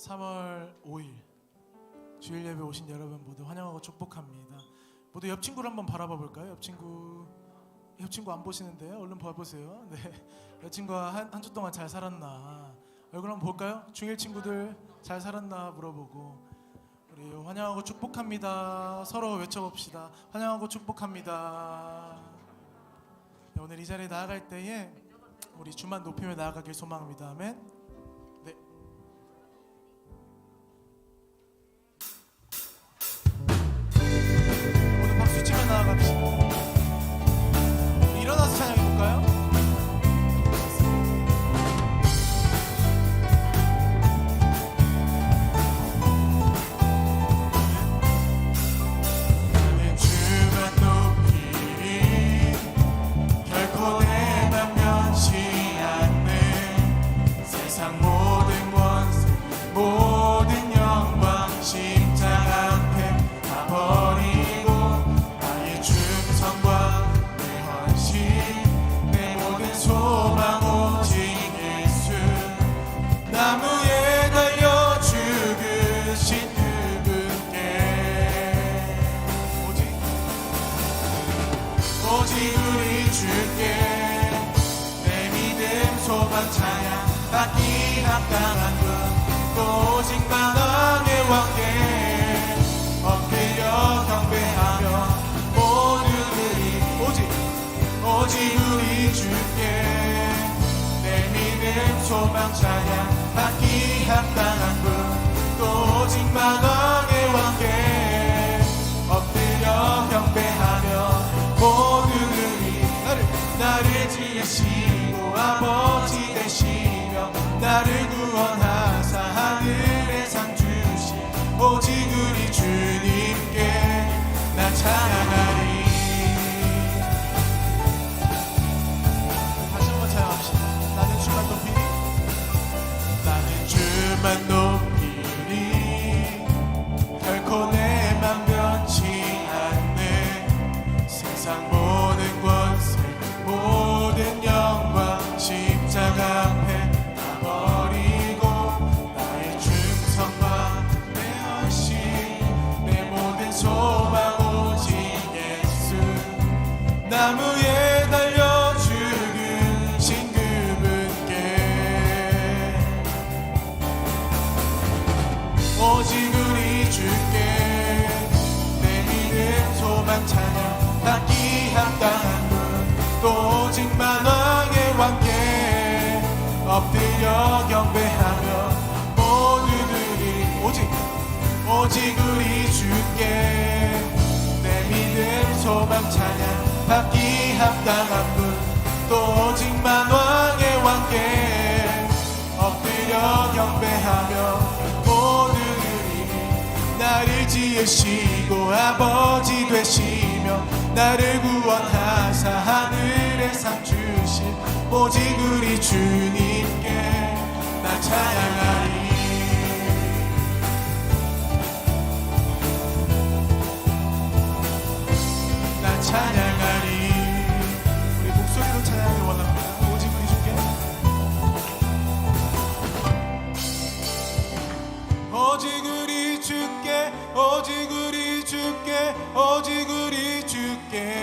3월 5일 주일 예배 오신 여러분 모두 환영하고 축복합니다. 모두 옆 친구를 한번 바라봐 볼까요? 옆 친구 안 보시는데요? 얼른 봐보세요. 네, 옆 친구가 한 주 동안 잘 살았나 얼굴 한번 볼까요? 중일 친구들 잘 살았나 물어보고 우리 환영하고 축복합니다. 서로 외쳐봅시다. 환영하고 축복합니다. 네, 오늘 이 자리에 나아갈 때에 우리 주만 높이며 나아가길 소망합니다. 아멘. 네. 모두 박수 치며 나아갑시다. 우리 일어나서 찬양해 볼까요? 오직 우리 주께 내 믿음 소망 찬양 받기 합당한 분 또 오직 만왕의 왕께 엎드려 경배하며 모두들이 오직 우리 주께 내 믿음 소망 찬양 받기 합당한 분 또 오직 만왕의 왕께 엎드려 경배하며 모두들이 나를 지으시고 아버지 되시며 나를 구원하사 하늘에 상 주신 오직 우리 주님께 나 찬양하리. 다시 한번 찬양합시다. 나는 주만 높이리 나는 주만 높이리 결코 내 맘 변치 않네 세상 모든 권세 모든 영광 십자가 앞에 다 버리고 나의 충성과 내 헌신 내 모든 소망 오직 예수 나무에 달려 죽으신 그분께 오직 우리 주께 내 믿음 소망 찬양 받기 합당한 분 또 오직 만왕의 왕께 엎드려 경배하며 모두들이 오직 우리 주께 내 믿음 소망 찬양 받기 합당한 분 또 오직 만왕의 왕께 엎드려 경배하며 모두들이 나를 지으시고 아버지 되시며 나를 구원하사 하늘에 상 주신 오직 우리 주님께 나 찬양하리. 나 찬양하리. 우리 목소리로 찬양하기 원합니다. 오직 우리 주께 오직 우리 주께 오직 우리 주께 오직 우리 주께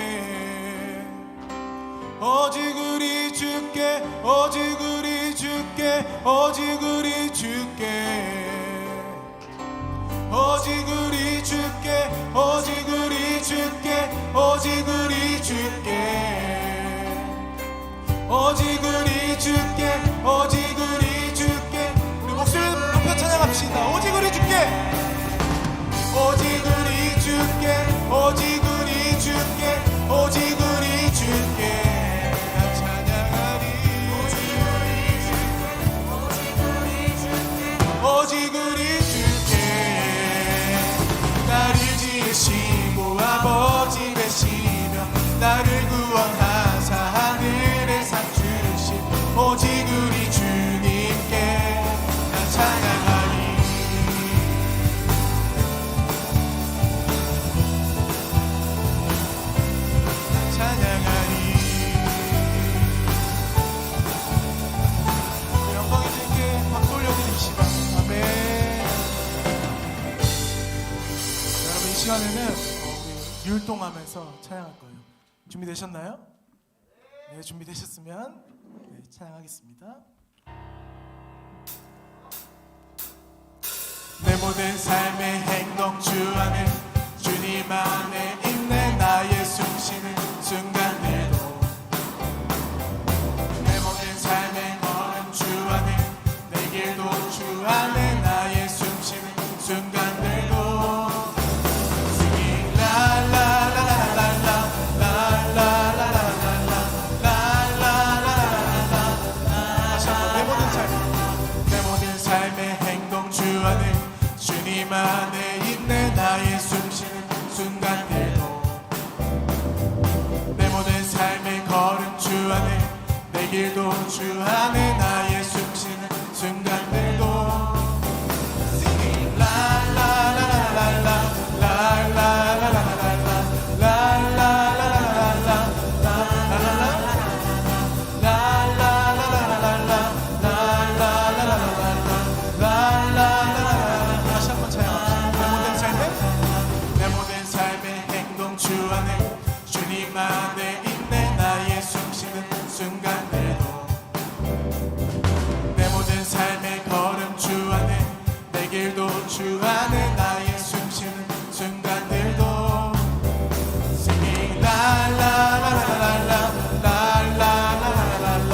오직 우리 주께 오직 우리 주께 오직 우리 주께 오직 우리 주께 오직 우리 주께 오직 우리 주께 오직 우리 주께 오직 우리 주께 우리 목소리 높여 찬양합시다. 오직 우리 주께 오직 우리 주께 오직 우리 주께 오직 우리 주께 나 찬양하리. 오직 우리 주께 나를 지으시고 아버지 되시며 나를 구원하사 하늘에 상 주신 오직 시간에는 우리 율동하면서 찬양할 거예요. 준비되셨나요? 네, 준비되셨으면 네, 찬양하겠습니다. 내 모든 삶의 행동 주 안에 주님 안에 있네. 나의 숨쉬는 순간들도 내 모든 삶의 걸음 주 안에 내 길도 주 안에 나의 숨쉬는 순간들도 Singing la la la la la la la la la 내 모든 삶의 행동 주 안에 주님 안에 있네. 나의 숨쉬는 순간들도 내 모든 삶의 걸음 주 안에 내 길도 주 안에 나의 숨쉬는 순간들도 Singing la la la la la la la la la 주 안에 주님 안에 있네. 나의 숨쉬는 순간들도 내 모든 삶의 걸음 주 안에 내 길도 주 안에 나의 숨쉬는 순간들도 Singing la la la la la la la la la la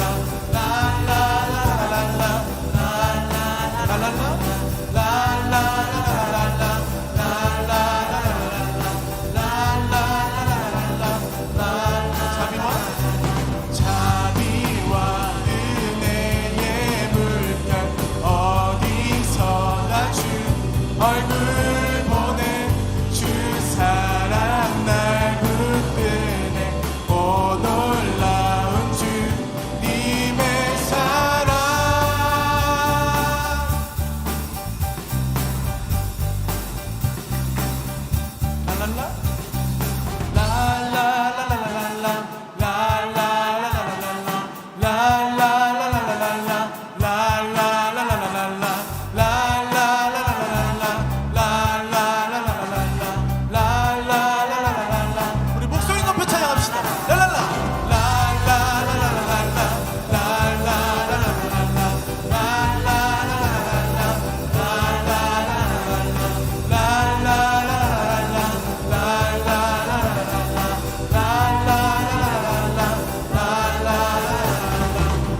얼굴 보내 주 사랑 날 붙드네. 오 놀라운 주님의 사랑 우리 목소리 높여 찬양합시다.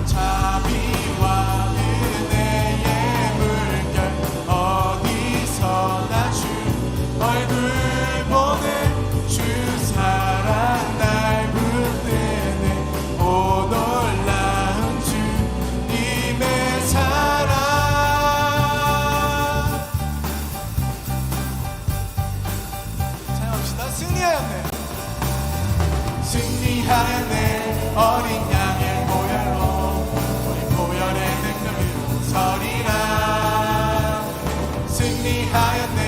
자비와 은혜의 물결 어디서나 주 얼굴 보내 주 사랑 날 붙드네. 오 놀라운 주님의 사랑 찬양합시다. 승리하였네. 승리하였네. 어린 양의 보혈로 우리 보혈의 능력으로 서리라. 승리하였네.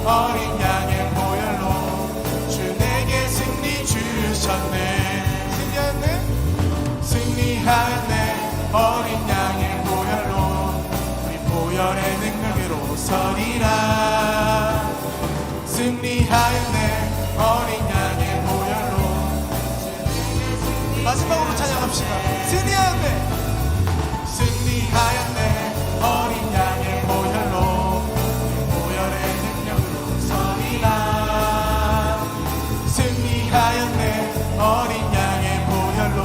어린 양의 보혈로 주 내게 승리 주셨네. 승리하였네. 승리하였네. 어린 양의 보혈로 우리 보혈의 능력으로 서리라. 승리하였네. 어린 양의 보혈로 마지막으로 찬양합시다. 승리하였네. 승리하였네. 어린 양의 보혈로 보혈의 능력으로 서리라. 승리하였네. 어린 양의 보혈로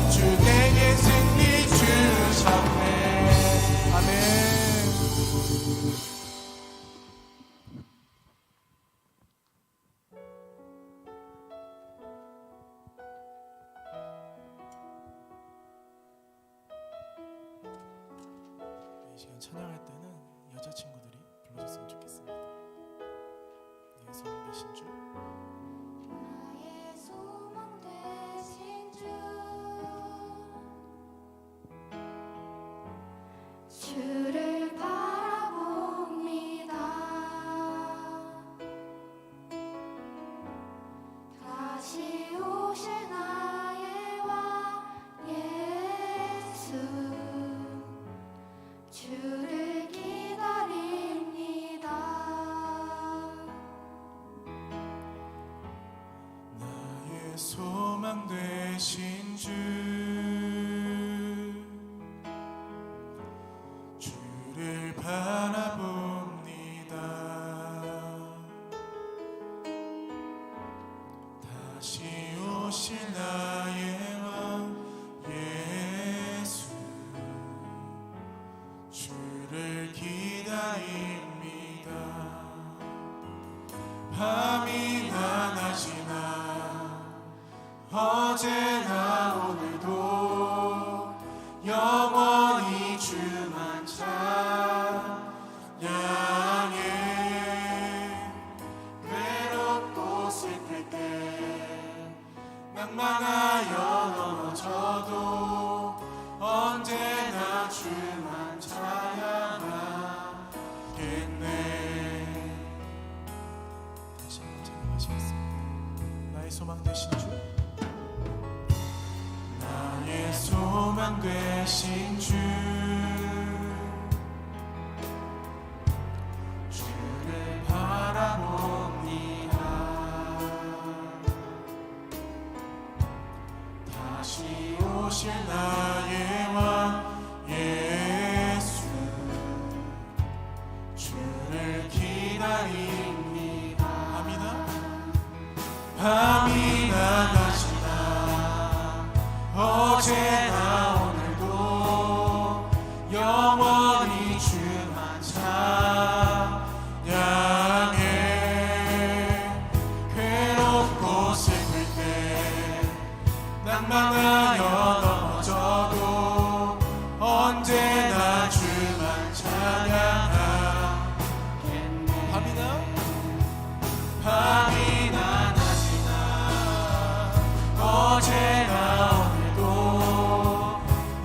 주 내게 승리 주셨네. 아멘. 이 시간 찬양할 때는 여자친구들이 불러줬으면 좋겠습니다. 네, 소망 되신 주 나의 소망 되신 주 주를 바라봅니다. 다시 오실 나의 왕 예수 주를 기다립니다. 소망 되신 주를 바라봅니다. 다시 오실 나의 왕 예수, 주를 기다립니다. 밤이나 낮이나 어제나 오늘도 영원히 주만 찬양해. 외롭고 슬플 때 낭만하여 넘어져도 언제나 주만 찬양하겠네. 다시 한번 찬양하시겠습니다. 나의 소망 되신 주, 나의 소망 되신 주, 주를 바라봅니다. 다시 오실 나의 왕 예수, 주를 기다립니다. 밤이나 낮이나 어제나 오늘도 영원히 주만 찬양해. 괴롭고 슬플 때 낭만하여 넘어져도 언제나 주만 찬양하겠네. 밤이나 낮이나 어제나 오늘도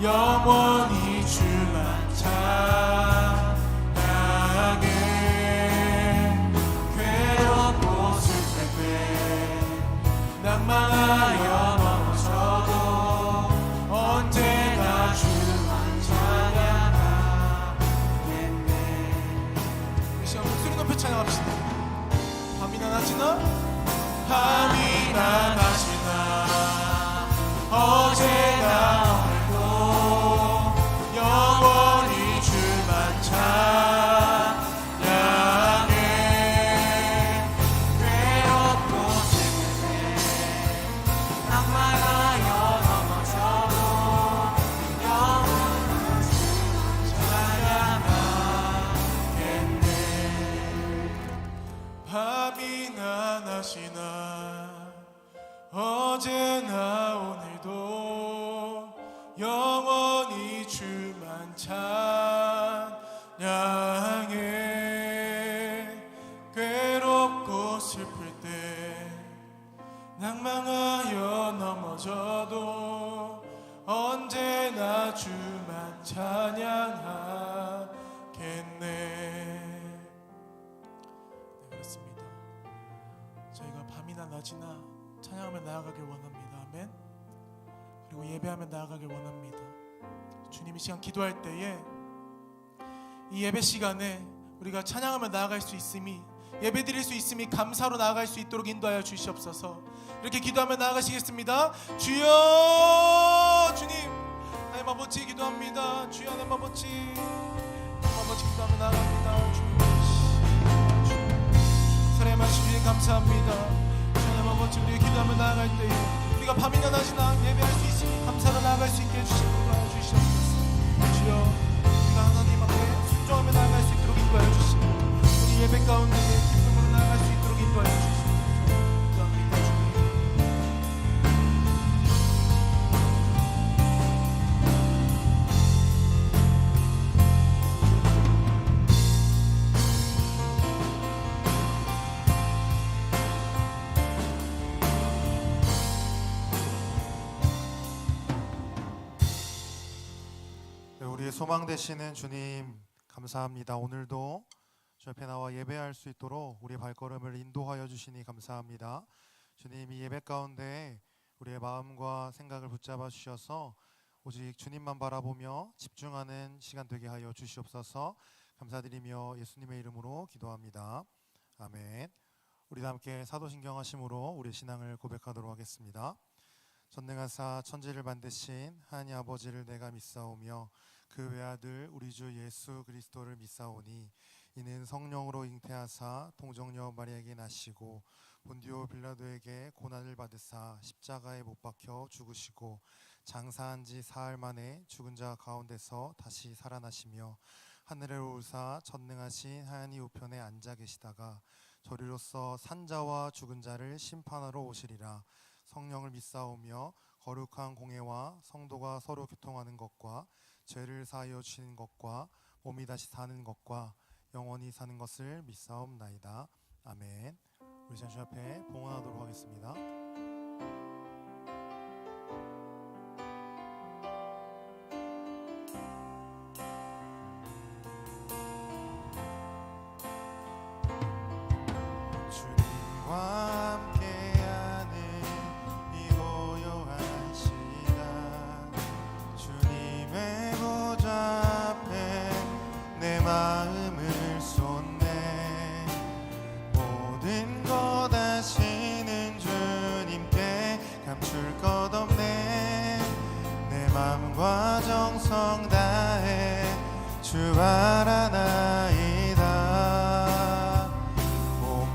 영원히 주만 찬양해. 괴롭고 슬플 때 낭만하여 넘어져도 언제나 주만 찬양하겠네. 이 시간 목소리 높여 찬양합시다. 밤이나 낮이나 밤이나 낮이나 어제나 오늘도 영원히 주만 찬양해. 괴롭고 슬플 때 낭만하여 넘어져도 영원히 찬양하겠네. 밤이나 낮이나 어제나 오늘도 영원히 주만 찬양해. 괴롭고 슬플 때 낭망하여 넘어져도 언제나 주만 찬양하겠네. 네, 그렇습니다. 저희가 밤이나 낮이나 찬양하며 나아가길 원합니다. 아멘. 그리고 예배하며 나아가길 원합니다. 주님이 시간 기도할 때에 이 예배 시간에 우리가 찬양하며 나아갈 수 있음이, 예배 드릴 수 있음이 감사로 나아갈 수 있도록 인도하여 주시옵소서. 이렇게 기도하며 나아가시겠습니다. 주여, 주님 하나님 아버지 기도합니다. 주여 하나님 아버지 기도하며 나아갑니다. 주님 사랑하신 주님 감사합니다. 하나님 아버지 우리의 기도하며 나아갈 때에 우리가 밤이나 낮이나 예배할 수 있으니 감사로 나아갈 수 있게 해주시고 주시옵소서. 주여 우리가 하나님 앞에 순종하며 나아갈 수 있도록 인도하여 주시고 우리 예배 가운데 기쁨으로 나아갈 수 있도록 인도하여 주시옵소서. 감사합니다. 주님. 우리의 소망 되시는 주님 감사합니다. 오늘도 주 앞에 나와 예배할 수 있도록 우리의 발걸음을 인도하여 주시니 감사합니다. 주님, 이 예배 가운데 우리의 마음과 생각을 붙잡아 주셔서 오직 주님만 바라보며 집중하는 시간 되게 하여 주시옵소서. 감사드리며 예수님의 이름으로 기도합니다. 아멘. 우리 다 함께 사도신경 하심으로 우리 신앙을 고백하도록 하겠습니다. 전능하사 천지를 만드신 하나님 아버지를 내가 믿사오며 그 외아들 우리 주 예수 그리스도를 믿사오니 이는 성령으로 잉태하사 동정녀 마리아에게 나시고 본디오 빌라도에게 고난을 받으사 십자가에 못 박혀 죽으시고 장사한 지 사흘 만에 죽은 자 가운데서 다시 살아나시며 하늘에 오르사 전능하신 하나님 우편에 앉아 계시다가 저리로서 산자와 죽은 자를 심판하러 오시리라. 성령을 믿사오며 거룩한 공회와 성도가 서로 교통하는 것과 죄를 사하여 주시는 것과 몸이 다시 사는 것과 영원히 사는 것을 믿사옵나이다. 아멘. 우리 주 앞에 봉헌하도록 하겠습니다. 주님과 함께하는 이 고요한 시간 주님의 보좌 앞에 내 마음을 쏟네 모든 것 아시는 주님께 감출 것 없네 내 마음과 정성 다해 주 바라나이다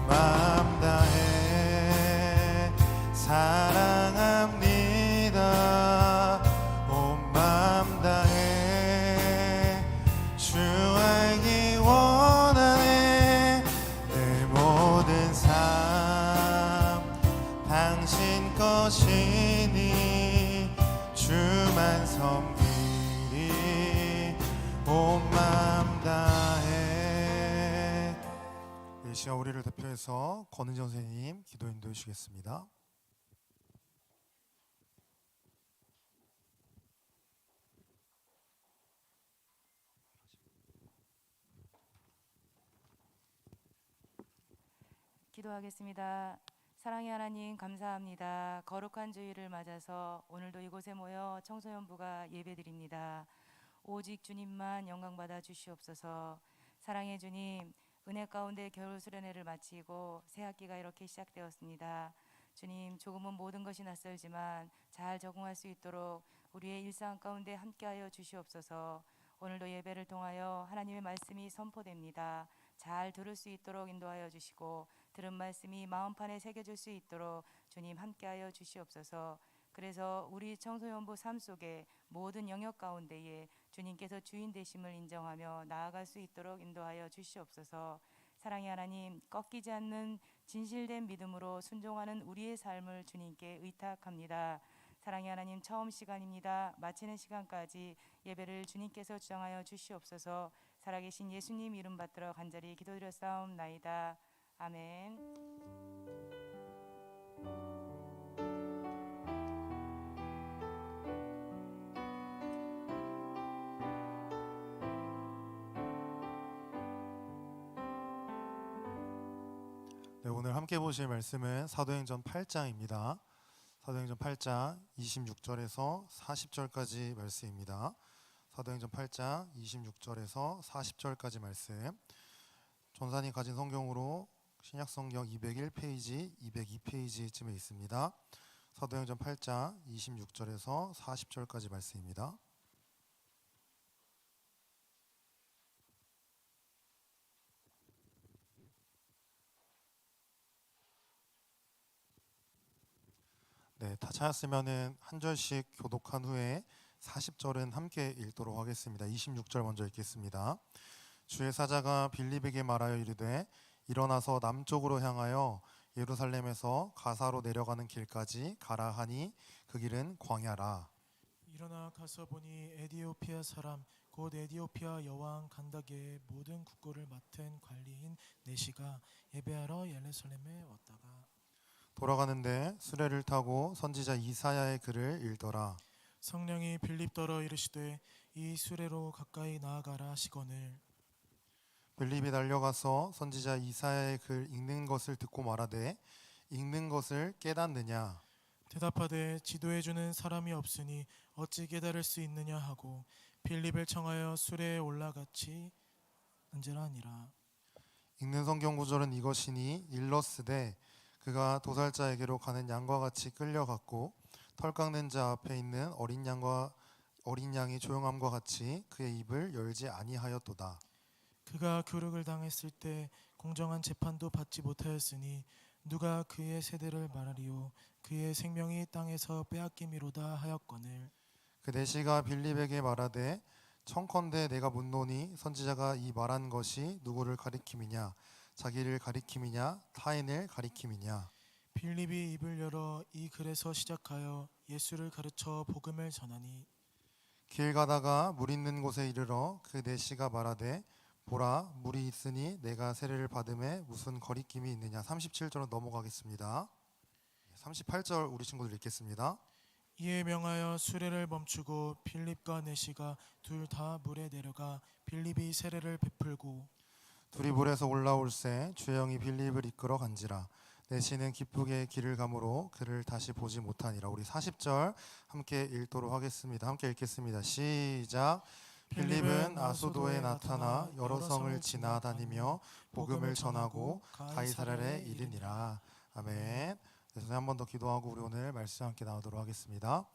마음 다해 사랑합니다 온 마음 다해 주 알기 원하네 내 모든 삶 당신 것이니 주만 섬기리 온 마음 다해. 이 시간 우리를 대표해서 권은정 선생님 기도 인도해 주시겠습니다. 기도하겠습니다. 사랑의 하나님 감사합니다. 거룩한 주일을 맞아서 오늘도 이곳에 모여 청소년부가 예배드립니다. 오직 주님만 영광받아 주시옵소서. 사랑의 주님, 은혜 가운데 겨울 수련회를 마치고 새 학기가 이렇게 시작되었습니다. 주님, 조금은 모든 것이 낯설지만 잘 적응할 수 있도록 우리의 일상 가운데 함께하여 주시옵소서. 오늘도 예배를 통하여 하나님의 말씀이 선포됩니다. 잘 들을 수 있도록 인도하여 주시고 들은 말씀이 마음판에 새겨질 수 있도록 주님 함께하여 주시옵소서. 그래서 우리 청소년부 삶 속에 모든 영역 가운데에 주님께서 주인 되심을 인정하며 나아갈 수 있도록 인도하여 주시옵소서. 사랑의 하나님, 꺾이지 않는 진실된 믿음으로 순종하는 우리의 삶을 주님께 의탁합니다. 사랑의 하나님, 처음 시간입니다. 마치는 시간까지 예배를 주님께서 주장하여 주시옵소서. 살아계신 예수님 이름 받들어 간절히 기도드렸사옵나이다. 아멘. 네, 오늘 함께 보실 말씀은 사도행전 8장입니다. 사도행전 8장 26절에서 40절까지 말씀입니다. 사도행전 8장 26절에서 40절까지 말씀. 전산이 가진 성경으로 신약성경 201페이지, 202페이지쯤에 있습니다. 사도행전 8장 26절에서 40절까지 말씀입니다. 네, 다 찾았으면은 한 절씩 교독한 후에 40절은 함께 읽도록 하겠습니다. 26절 먼저 읽겠습니다. 주의 사자가 빌립에게 말하여 이르되 일어나서 남쪽으로 향하여 예루살렘에서 가사로 내려가는 길까지 가라 하니 그 길은 광야라. 일어나 가서 보니 에디오피아 사람 곧 에디오피아 여왕 간다게의 모든 국고를 맡은 관리인 네시가 예배하러 예루살렘에 왔다가 돌아가는데 수레를 타고 선지자 이사야의 글을 읽더라. 성령이 빌립더러 이르시되 이 수레로 가까이 나아가라 하시거늘 빌립이 달려가서 선지자 이사야의 글 읽는 것을 듣고 말하되 읽는 것을 깨닫느냐. 대답하되 지도해 주는 사람이 없으니 어찌 깨달을 수 있느냐 하고 빌립을 청하여 수레에 올라같이 앉으라 하니라. 읽는 성경 구절은 이것이니 일러스되 그가 도살자에게로 가는 양과 같이 끌려갔고 털 깎는 자 앞에 있는 어린 양이 조용함과 같이 그의 입을 열지 아니하였도다. 그가 교력을 당했을 때 공정한 재판도 받지 못하였으니 누가 그의 세대를 말하리요. 그의 생명이 땅에서 빼앗김이로다 하였거늘. 그 내시가 빌립에게 말하되 청컨대 내가 묻노니 선지자가 이 말한 것이 누구를 가리킴이냐 자기를 가리킴이냐 타인을 가리킴이냐. 빌립이 입을 열어 이 글에서 시작하여 예수를 가르쳐 복음을 전하니 길 가다가 물 있는 곳에 이르러 그 내시가 말하되 보라 물이 있으니 내가 세례를 받음에 무슨 거리낌이 있느냐. 37절로 넘어가겠습니다. 38절 우리 친구들 읽겠습니다. 이에 명하여 수레를 멈추고 빌립과 내시가 둘 다 물에 내려가 빌립이 세례를 베풀고 둘이 물에서 올라올새 주의 영이 빌립을 이끌어 간지라. 내시는 기쁘게 길을 가므로 그를 다시 보지 못하니라. 우리 40절 함께 읽도록 하겠습니다. 함께 읽겠습니다. 시작. 빌립은 아소도에 나타나 여러 성을 지나다니며 복음을 전하고 가이사랴에 이르니라. 아멘. 그래서 한 번 더 기도하고 우리 오늘 말씀 함께 나오도록 하겠습니다.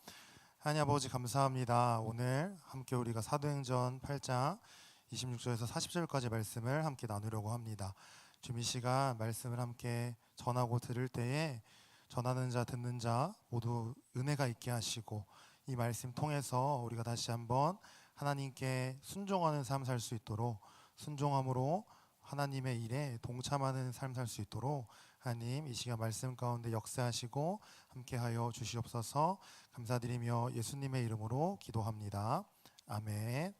하나님 아버지 감사합니다. 오늘 함께 우리가 사도행전 8장 26절에서 40절까지 말씀을 함께 나누려고 합니다. 주님 이 시간 말씀을 함께 전하고 들을 때에 전하는 자 듣는 자 모두 은혜가 있게 하시고 이 말씀 통해서 우리가 다시 한번 하나님께 순종하는 삶 살 수 있도록 순종함으로 하나님의 일에 동참하는 삶 살 수 있도록 하나님 이 시간 말씀 가운데 역사하시고 함께하여 주시옵소서. 감사드리며 예수님의 이름으로 기도합니다. 아멘.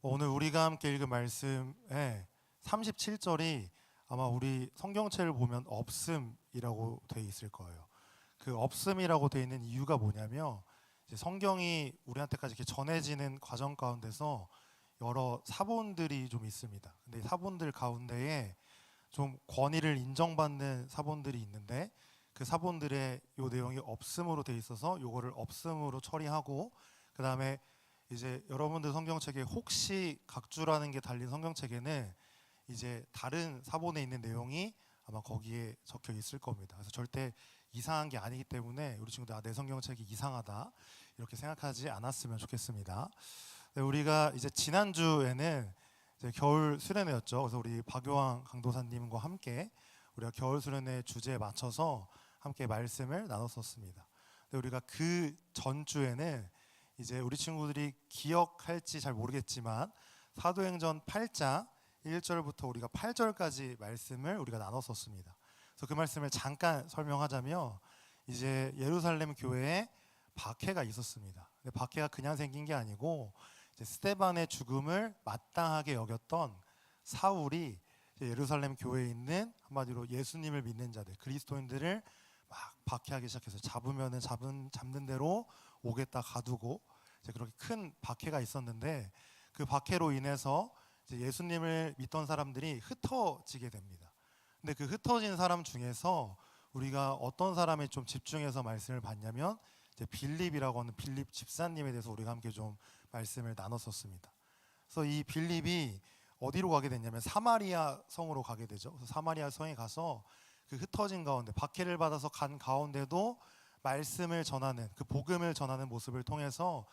오늘 우리가 함께 읽은 말씀의 37절이 아마 우리 성경책을 보면 없음이라고 되어 있을 거예요. 그 없음이라고 되어 있는 이유가 뭐냐면 이제 성경이 우리한테까지 이렇게 전해지는 과정 가운데서 여러 사본들이 좀 있습니다. 근데 사본들 가운데에 좀 권위를 인정받는 사본들이 있는데 그 사본들의 요 내용이 없음으로 돼 있어서 요거를 없음으로 처리하고 그 다음에 이제 여러분들 성경책에 혹시 각주라는 게 달린 성경책에는 이제 다른 사본에 있는 내용이 아마 거기에 적혀 있을 겁니다. 그래서 절대 이상한 게 아니기 때문에 우리 친구들 내 성경책이 이상하다 이렇게 생각하지 않았으면 좋겠습니다. 네, 우리가 이제 지난주에는 이제 겨울 수련회였죠. 그래서 우리 박요한 강도사님과 함께 우리가 겨울 수련회 주제에 맞춰서 함께 말씀을 나눴었습니다. 근데 우리가 그 전주에는 이제 우리 친구들이 기억할지 잘 모르겠지만 사도행전 8장 1절부터 우리가 8절까지 말씀을 우리가 나눴었습니다. 그래서 그 말씀을 잠깐 설명하자면 이제 예루살렘 교회에 박해가 있었습니다. 근데 박해가 그냥 생긴 게 아니고 이제 스데반의 죽음을 마땅하게 여겼던 사울이 예루살렘 교회에 있는 한마디로 예수님을 믿는 자들, 그리스도인들을 막 박해하기 시작해서 잡는 대로 오겠다 가두고 이제 그렇게 큰 박해가 있었는데 그 박해로 인해서 이제 예수님을 믿던 사람들이 흩어지게 됩니다. 근데 그 흩어진 사람 중에서 우리가 어떤 사람에 좀 집중해서 말씀을 봤냐면 이제 빌립이라고 하는 빌립 집사님에 대해서 우리가 함께 좀 말씀을 나눴었습니다. 그래서 이 빌립이 어디로 가게 됐냐면 사마리아 성으로 가게 되죠. 그래서 사마리아 성에 가서 그 흩어진 가운데 박해를 받아서 간 가운데도 말씀을 전하는 그 복음을 전하는 모습을 통해서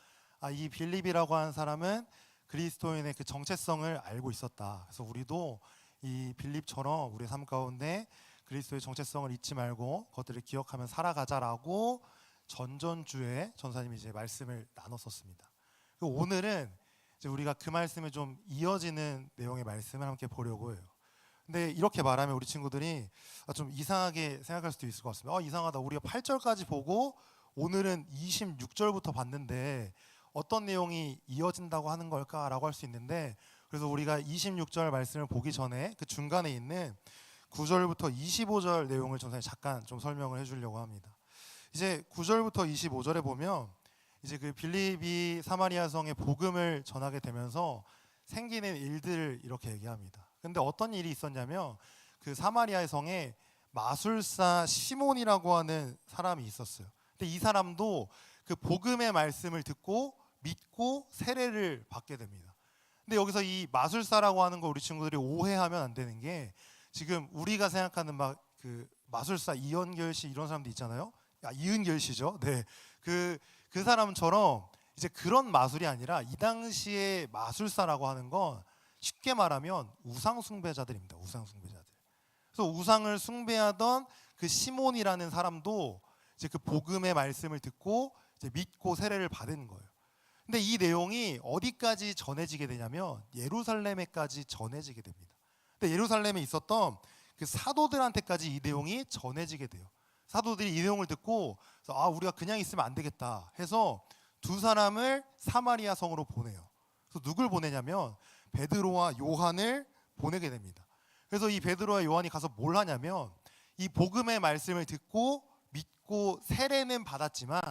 이 빌립이라고 하는 사람은 그리스도인의 그 정체성을 알고 있었다. 그래서 우리도 이 빌립처럼 우리 삶 가운데 그리스도의 정체성을 잊지 말고 그것들을 기억하며 살아가자라고 전전주에 전사님이 이제 말씀을 나눴었습니다. 오늘은 이제 우리가 그 말씀에 좀 이어지는 내용의 말씀을 함께 보려고 해요. 근데 이렇게 말하면 우리 친구들이 좀 이상하게 생각할 수도 있을 것 같습니다. 이상하다. 우리가 8절까지 보고 오늘은 26절부터 봤는데 어떤 내용이 이어진다고 하는 걸까라고 할 수 있는데 그래서 우리가 26절 말씀을 보기 전에 그 중간에 있는 9절부터 25절 내용을 전사님 잠깐 좀 설명을 해주려고 합니다. 이제 9절부터 25절에 보면 이제 그 빌립이 사마리아 성에 복음을 전하게 되면서 생기는 일들을 이렇게 얘기합니다. 근데 어떤 일이 있었냐면 그 사마리아 성에 마술사 시몬이라고 하는 사람이 있었어요. 근데 이 사람도 그 복음의 말씀을 듣고 믿고 세례를 받게 됩니다. 근데 여기서 이 마술사라고 하는 거 우리 친구들이 오해하면 안 되는 게, 지금 우리가 생각하는 막 그 마술사 이현결 씨 이런 사람도 있잖아요. 이은결 씨죠. 네, 그 사람처럼 이제 그런 마술이 아니라 이 당시에 마술사라고 하는 건 쉽게 말하면 우상 숭배자들입니다. 우상 숭배자들. 그래서 우상을 숭배하던 그 시몬이라는 사람도 이제 그 복음의 말씀을 듣고 이제 믿고 세례를 받은 거예요. 근데 이 내용이 어디까지 전해지게 되냐면 예루살렘에까지 전해지게 됩니다. 근데 예루살렘에 있었던 그 사도들한테까지 이 내용이 전해지게 돼요. 사도들이 이 내용을 듣고 우리가 그냥 있으면 안 되겠다 해서 두 사람을 사마리아 성으로 보내요. 그래서 누굴 보내냐면 베드로와 요한을 보내게 됩니다. 그래서 이 베드로와 요한이 가서 뭘 하냐면 이 복음의 말씀을 듣고 믿고 세례는 받았지만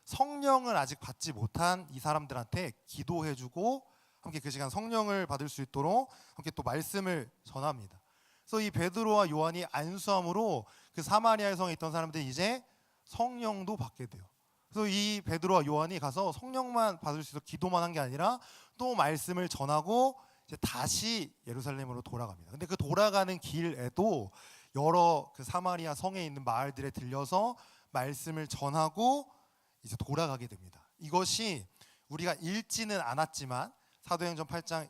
성령을 아직 받지 못한 이 사람들한테 기도해주고 함께 그 시간 성령을 받을 수 있도록 함께 또 말씀을 전합니다. 그래서 이 베드로와 요한이 안수함으로 그 사마리아 성에 있던 사람들이 이제 성령도 받게 돼요. 그래서 이 베드로와 요한이 가서 성령만 받을 수 있어 기도만 한 게 아니라 또 말씀을 전하고 이제 다시 예루살렘으로 돌아갑니다. 근데 그 돌아가는 길에도 여러 그 사마리아 성에 있는 마을들에 들려서 말씀을 전하고 이제 돌아가게 됩니다. 이것이 우리가 읽지는 않았지만 사도행전 8장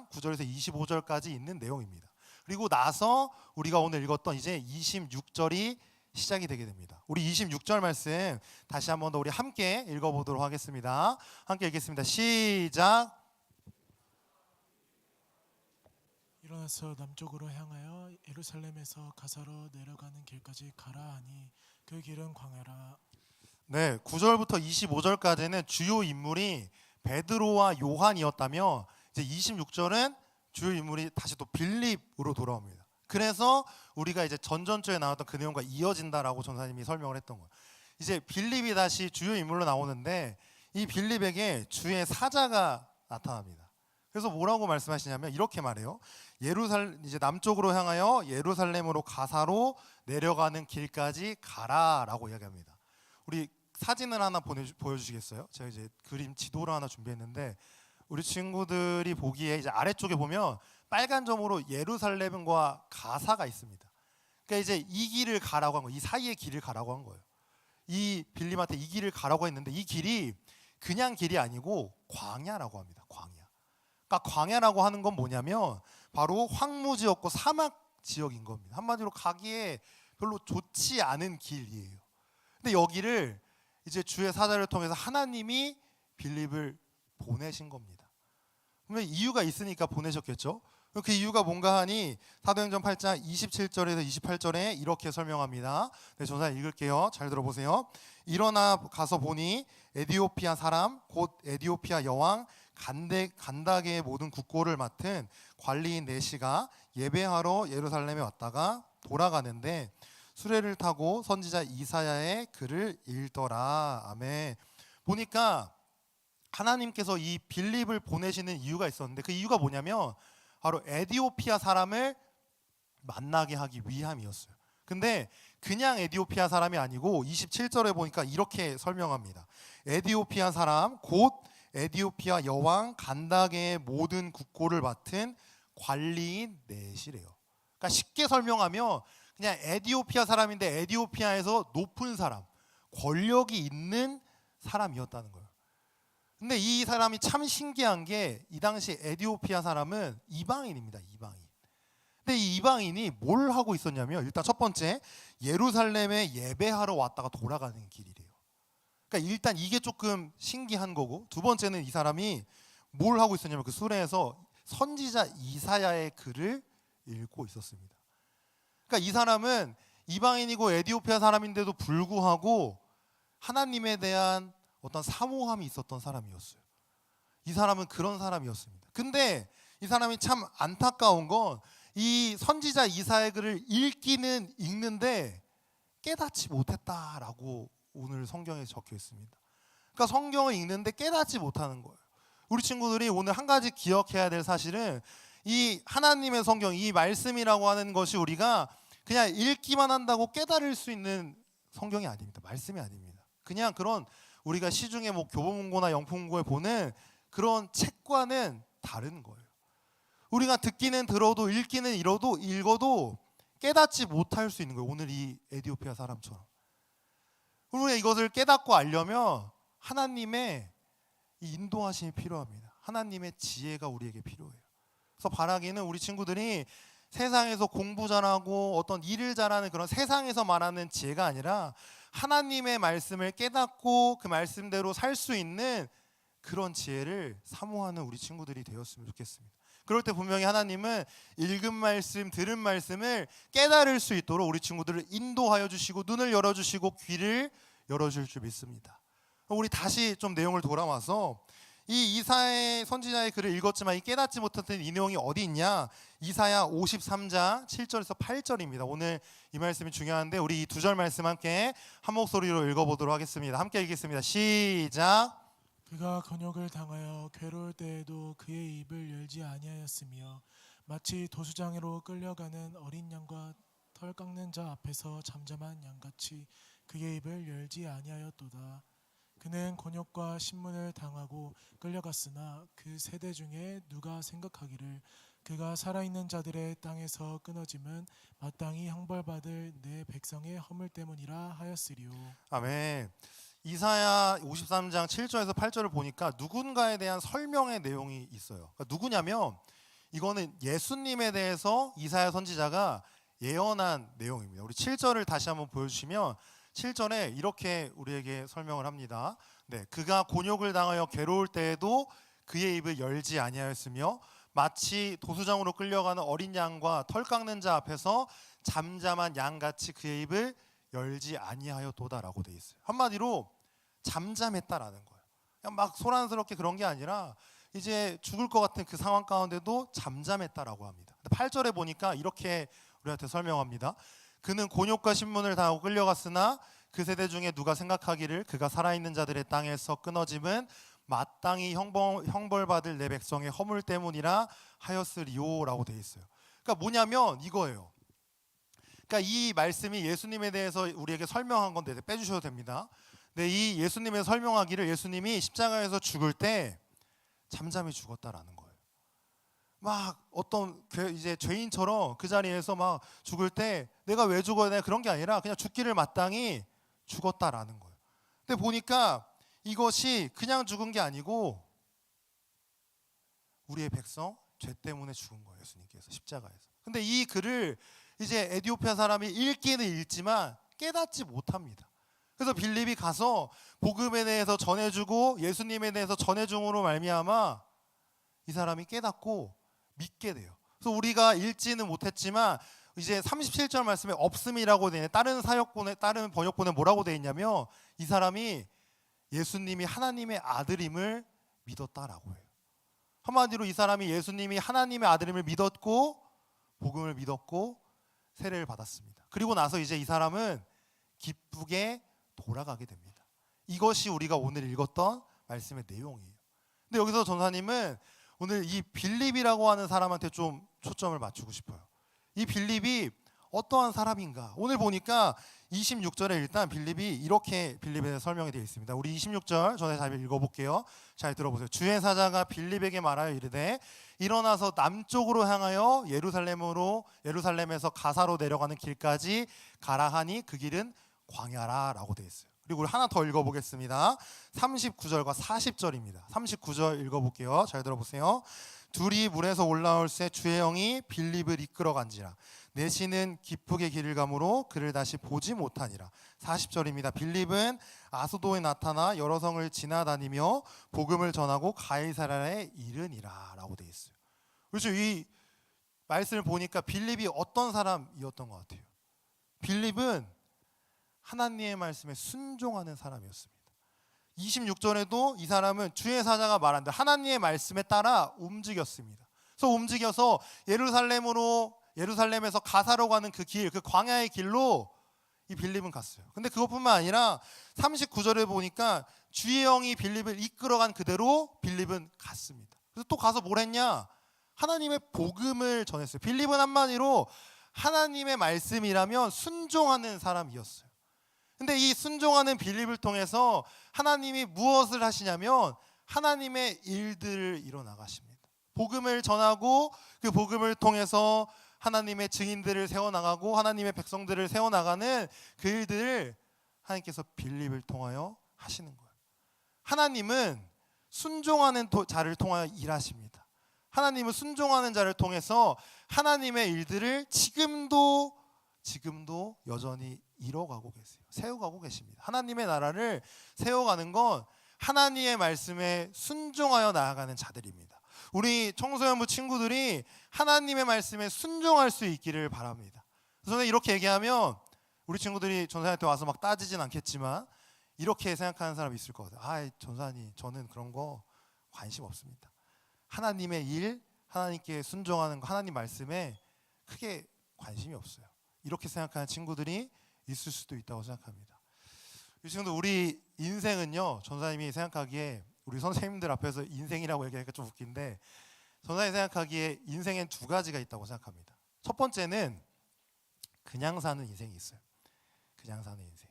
9절에서 25절까지 있는 내용입니다. 그리고 나서 우리가 오늘 읽었던 이제 26절이 시작이 되게 됩니다. 우리 26절 말씀 다시 한번 더 우리 함께 읽어보도록 하겠습니다. 함께 읽겠습니다. 시작. 일어나서 남쪽으로 향하여 예루살렘에서 가사로 내려가는 길까지 가라 하니 그 길은 광야라. 네, 9절부터 25절까지는 주요 인물이 베드로와 요한이었다며 이제 26절은 주요 인물이 다시 또 빌립으로 돌아옵니다. 그래서 우리가 이제 전전주에 나왔던 그 내용과 이어진다라고 전사님이 설명을 했던 거예요. 이제 빌립이 다시 주요 인물로 나오는데 이 빌립에게 주의 사자가 나타납니다. 그래서 뭐라고 말씀하시냐면 이렇게 말해요. 이제 남쪽으로 향하여 예루살렘으로 가사로 내려가는 길까지 가라라고 이야기합니다. 우리 사진을 하나 보여주시겠어요? 제가 이제 그림 지도를 하나 준비했는데 우리 친구들이 보기에 이제 아래쪽에 보면 빨간 점으로 예루살렘과 가사가 있습니다. 그러니까 이제 이 길을 가라고 한 거예요. 이 사이의 길을 가라고 한 거예요. 이 빌립한테 이 길을 가라고 했는데 이 길이 그냥 길이 아니고 광야라고 합니다. 광야. 그러니까 광야라고 하는 건 뭐냐면 바로 황무지였고 사막 지역인 겁니다. 한마디로 가기에 별로 좋지 않은 길이에요. 근데 여기를 이제 주의 사자를 통해서 하나님이 빌립을 보내신 겁니다. 그러면 이유가 있으니까 보내셨겠죠. 그 이유가 뭔가 하니 사도행전 8장 27절에서 28절에 이렇게 설명합니다. 네, 전사 읽을게요. 잘 들어보세요. 일어나 가서 보니 에디오피아 사람 곧 에디오피아 여왕 간다게의 모든 국고를 맡은 관리인 네시가 예배하러 예루살렘에 왔다가 돌아가는데 수레를 타고 선지자 이사야의 글을 읽더라. 아멘. 보니까 하나님께서 이 빌립을 보내시는 이유가 있었는데 그 이유가 뭐냐면 바로 에디오피아 사람을 만나게 하기 위함이었어요. 근데 그냥 에디오피아 사람이 아니고 27절에 보니까 이렇게 설명합니다. 에디오피아 사람 곧 에디오피아 여왕 간다게의 모든 국고를 맡은 관리인 넷이래요. 그러니까 쉽게 설명하면 그냥 에디오피아 사람인데 에디오피아에서 높은 사람, 권력이 있는 사람이었다는 거예요. 근데 이 사람이 참 신기한 게 이 당시 에디오피아 사람은 이방인입니다. 이방인. 근데 이 이방인이 뭘 하고 있었냐면 일단 첫 번째 예루살렘에 예배하러 왔다가 돌아가는 길이래요. 그러니까 일단 이게 조금 신기한 거고 두 번째는 이 사람이 뭘 하고 있었냐면 그 수레에서 선지자 이사야의 글을 읽고 있었습니다. 그러니까 이 사람은 이방인이고 에디오피아 사람인데도 불구하고 하나님에 대한 어떤 사모함이 있었던 사람이었어요. 이 사람은 그런 사람이었습니다. 근데 이 사람이 참 안타까운 건 이 선지자 이사야의 글을 읽기는 읽는데 깨닫지 못했다라고 오늘 성경에 적혀 있습니다. 그러니까 성경을 읽는데 깨닫지 못하는 거예요. 우리 친구들이 오늘 한 가지 기억해야 될 사실은 이 하나님의 성경, 이 말씀이라고 하는 것이 우리가 그냥 읽기만 한다고 깨달을 수 있는 성경이 아닙니다. 말씀이 아닙니다. 그냥 그런 우리가 시중에 뭐 교보문고나 영풍고에 보는 그런 책과는 다른 거예요. 우리가 듣기는 들어도 읽기는 읽어도 깨닫지 못할 수 있는 거예요. 오늘 이 에티오피아 사람처럼. 우리가 이것을 깨닫고 알려면 하나님의 이 인도하심이 필요합니다. 하나님의 지혜가 우리에게 필요해요. 그래서 바라기는 우리 친구들이 세상에서 공부 잘하고 어떤 일을 잘하는 그런 세상에서 말하는 지혜가 아니라 하나님의 말씀을 깨닫고 그 말씀대로 살 수 있는 그런 지혜를 사모하는 우리 친구들이 되었으면 좋겠습니다. 그럴 때 분명히 하나님은 읽은 말씀, 들은 말씀을 깨달을 수 있도록 우리 친구들을 인도하여 주시고 눈을 열어주시고 귀를 열어줄 줄 믿습니다. 우리 다시 좀 내용을 돌아와서 이 이사야 선지자의 글을 읽었지만 이 깨닫지 못했던 이 내용이 어디 있냐? 이사야 53장 7절에서 8절입니다. 오늘 이 말씀이 중요한데 우리 이 두 절 말씀 함께 한 목소리로 읽어보도록 하겠습니다. 함께 읽겠습니다. 시작. 그가 곤욕을 당하여 괴로울 때에도 그의 입을 열지 아니하였으며 마치 도수장으로 끌려가는 어린 양과 털 깎는 자 앞에서 잠잠한 양같이 그의 입을 열지 아니하였도다. 그는 곤욕과 신문을 당하고 끌려갔으나 그 세대 중에 누가 생각하기를 그가 살아있는 자들의 땅에서 끊어짐은 마땅히 형벌받을 내 백성의 허물 때문이라 하였으리요. 아멘. 이사야 53장 7절에서 8절을 보니까 누군가에 대한 설명의 내용이 있어요. 그러니까 누구냐면 이거는 예수님에 대해서 이사야 선지자가 예언한 내용입니다. 우리 7절을 다시 한번 보여주시면 7절에 이렇게 우리에게 설명을 합니다. 네, 그가 곤욕을 당하여 괴로울 때에도 그의 입을 열지 아니하였으며 마치 도수장으로 끌려가는 어린 양과 털 깎는 자 앞에서 잠잠한 양같이 그의 입을 열지 아니하였도다라고 돼 있어요. 한마디로 잠잠했다라는 거예요. 그냥 막 소란스럽게 그런 게 아니라 이제 죽을 것 같은 그 상황 가운데도 잠잠했다라고 합니다. 8절에 보니까 이렇게 우리한테 설명합니다. 그는 곤욕과 신문을 당하고 끌려갔으나 그 세대 중에 누가 생각하기를 그가 살아있는 자들의 땅에서 끊어짐은 마땅히 형벌받을 내 백성의 허물 때문이라 하였으리요라고 돼 있어요. 그러니까 뭐냐면 이거예요. 그러니까 이 말씀이 예수님에 대해서 우리에게 설명한 건데 빼주셔도 됩니다. 근데 이 예수님의 설명하기를 예수님이 십자가에서 죽을 때 잠잠히 죽었다라는 거예요. 막 어떤 이제 죄인처럼 그 자리에서 막 죽을 때 내가 왜 죽어야 되나 그런 게 아니라 그냥 죽기를 마땅히 죽었다라는 거예요. 근데 보니까 이것이 그냥 죽은 게 아니고 우리의 백성 죄 때문에 죽은 거예요. 예수님께서 십자가에서. 근데 이 글을 이제 에티오피아 사람이 읽기는 읽지만 깨닫지 못합니다. 그래서 빌립이 가서 복음에 대해서 전해주고 예수님에 대해서 전해줌으로 말미암아 이 사람이 깨닫고 믿게 돼요. 그래서 우리가 읽지는 못했지만 이제 37절 말씀에 없음이라고 되어 있는 다른 번역본에 뭐라고 되어 있냐면 이 사람이 예수님이 하나님의 아들임을 믿었다라고 해요. 한마디로 이 사람이 예수님이 하나님의 아들임을 믿었고 복음을 믿었고 세례를 받았습니다. 그리고 나서 이제 이 사람은 기쁘게 돌아가게 됩니다. 이것이 우리가 오늘 읽었던 말씀의 내용이에요. 근데 여기서 전사님은 오늘 이 빌립이라고 하는 사람한테 좀 초점을 맞추고 싶어요. 이 빌립이 어떠한 사람인가? 오늘 보니까 26절에 일단 빌립이 이렇게 빌립에 대해 설명이 되어 있습니다. 우리 26절 전에 잘 읽어볼게요. 잘 들어보세요. 주의 사자가 빌립에게 말하여 이르되 일어나서 남쪽으로 향하여 예루살렘에서 가사로 내려가는 길까지 가라 하니 그 길은 광야라라고 되어 있어요. 그리고 우리 하나 더 읽어보겠습니다. 39절과 40절입니다. 39절 읽어볼게요. 잘 들어보세요. 둘이 물에서 올라올 새 주의 영이 빌립을 이끌어간지라 내시는 기쁘게 길을 가므로 그를 다시 보지 못하니라. 40절입니다. 빌립은 아소도에 나타나 여러 성을 지나다니며 복음을 전하고 가이사랴에 이르니라 라고 되어 있어요. 그렇죠. 이 말씀을 보니까 빌립이 어떤 사람이었던 것 같아요. 빌립은 하나님의 말씀에 순종하는 사람이었습니다. 26절에도 이 사람은 주의 사자가 말한다. 하나님의 말씀에 따라 움직였습니다. 그래서 움직여서 예루살렘에서 가사로 가는 그 길, 그 광야의 길로 이 빌립은 갔어요. 근데 그것뿐만 아니라 39절에 보니까 주의 영이 빌립을 이끌어간 그대로 빌립은 갔습니다. 그래서 또 가서 뭘 했냐? 하나님의 복음을 전했어요. 빌립은 한마디로 하나님의 말씀이라면 순종하는 사람이었어요. 근데 이 순종하는 빌립을 통해서 하나님이 무엇을 하시냐면 하나님의 일들을 이뤄나가십니다. 복음을 전하고 그 복음을 통해서 하나님의 증인들을 세워나가고 하나님의 백성들을 세워나가는 그 일들을 하나님께서 빌립을 통하여 하시는 거예요. 하나님은 순종하는 자를 통하여 일하십니다. 하나님은 순종하는 자를 통해서 하나님의 일들을 지금도 여전히 이뤄가고 계세요. 세워가고 계십니다. 하나님의 나라를 세워가는 건 하나님의 말씀에 순종하여 나아가는 자들입니다. 우리 청소년부 친구들이 하나님의 말씀에 순종할 수 있기를 바랍니다. 저는 이렇게 얘기하면 우리 친구들이 전사님한테 와서 막 따지진 않겠지만 이렇게 생각하는 사람이 있을 것 같아요. 전사님, 저는 그런 거 관심 없습니다. 하나님의 일, 하나님께 순종하는 거, 하나님 말씀에 크게 관심이 없어요. 이렇게 생각하는 친구들이 있을 수도 있다고 생각합니다. 이 친구들, 우리 인생은요, 전사님이 생각하기에, 우리 선생님들 앞에서 인생이라고 얘기하니까 좀 웃긴데, 전사님이 생각하기에 인생엔 두 가지가 있다고 생각합니다. 첫 번째는 그냥 사는 인생이 있어요. 그냥 사는 인생.